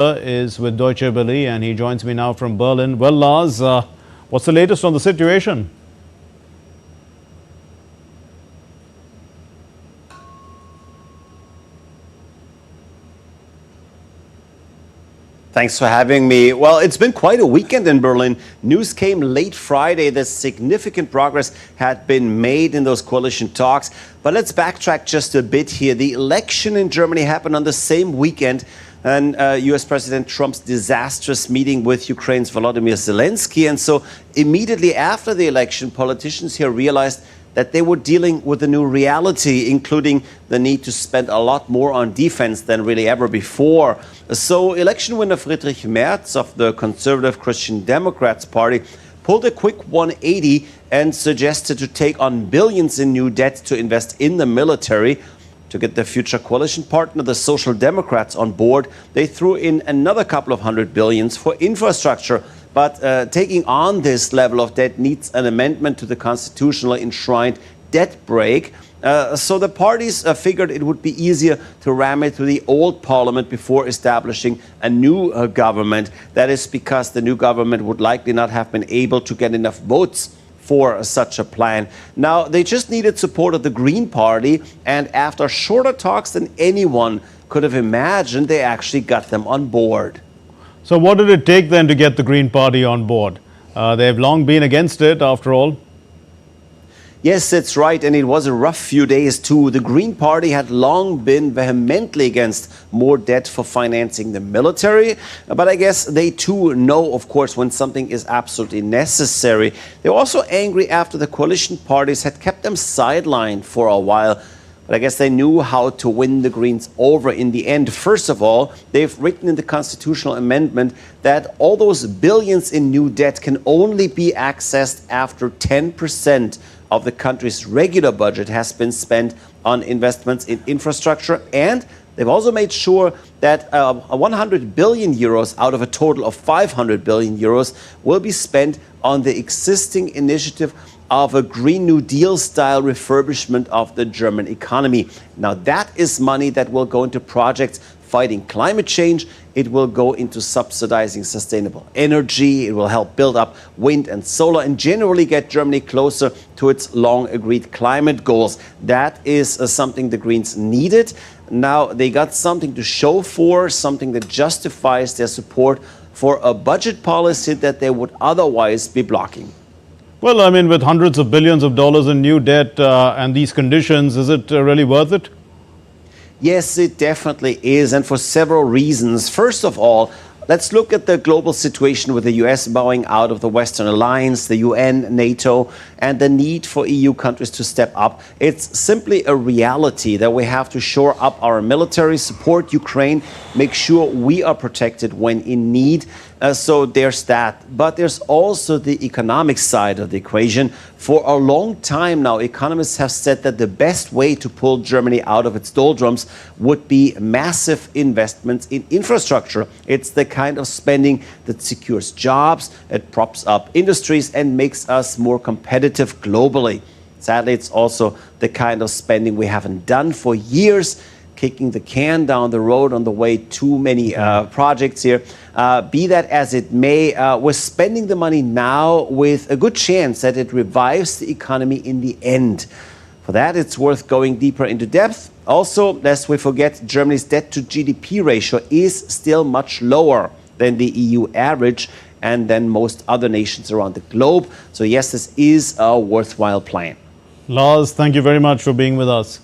Is with Deutsche Welle and he joins me now from Berlin. Well, Lars, what's the latest on the situation? Thanks for having me. Well, it's been quite a weekend in Berlin. News came late Friday that significant progress had been made in those coalition talks. But let's backtrack just a bit here. The election in Germany happened on the same weekend and US President Trump's disastrous meeting with Ukraine's Volodymyr Zelensky. And so immediately after the election, politicians here realized that they were dealing with a new reality, including the need to spend a lot more on defense than really ever before. So election winner Friedrich Merz of the conservative Christian Democrats Party pulled a quick 180 and suggested to take on billions in new debt to invest in the military. To get their future coalition partner, the Social Democrats, on board, they threw in another couple of hundred billions for infrastructure. But taking on this level of debt needs an amendment to the constitutionally enshrined debt brake. So the parties figured it would be easier to ram it through the old parliament before establishing a new government. That is because the new government would likely not have been able to get enough votes for such a plan. Now, they just needed support of the Green Party, and after shorter talks than anyone could have imagined, they actually got them on board. So what did it take then to get the Green Party on board? They've long been against it, after all. Yes, that's right, and it was a rough few days too. The Green Party had long been vehemently against more debt for financing the military, but I guess they too know, of course, when something is absolutely necessary. They were also angry after the coalition parties had kept them sidelined for a while. But I guess they knew how to win the Greens over in the end. First of all, they've written in the constitutional amendment that all those billions in new debt can only be accessed after 10% of the country's regular budget has been spent on investments in infrastructure. And they've also made sure that 100 billion euros out of a total of 500 billion euros will be spent on the existing initiative of a Green New Deal style refurbishment of the German economy. Now, that is money that will go into projects fighting climate change. It will go into subsidizing sustainable energy. It will help build up wind and solar and generally get Germany closer to its long agreed climate goals. That is something the Greens needed. Now they got something to show for, something that justifies their support for a budget policy that they would otherwise be blocking. Well, I mean, with hundreds of billions of dollars in new debt and these conditions, is it really worth it? Yes, it definitely is, and for several reasons. First of all, let's look at the global situation with the US bowing out of the Western Alliance, the UN, NATO, and the need for EU countries to step up. It's simply a reality that we have to shore up our military, support Ukraine, make sure we are protected when in need. So there's that. But there's also the economic side of the equation. For a long time now, economists have said that the best way to pull Germany out of its doldrums would be massive investments in infrastructure. It's the kind of spending that secures jobs, it props up industries and makes us more competitive globally. Sadly, it's also the kind of spending we haven't done for years, kicking the can down the road on the way too many projects here. Be that as it may, we're spending the money now with a good chance that it revives the economy in the end. For that, it's worth going deeper into depth. Also, lest we forget, Germany's debt to GDP ratio is still much lower than the EU average and than most other nations around the globe. So yes, this is a worthwhile plan. Lars, thank you very much for being with us.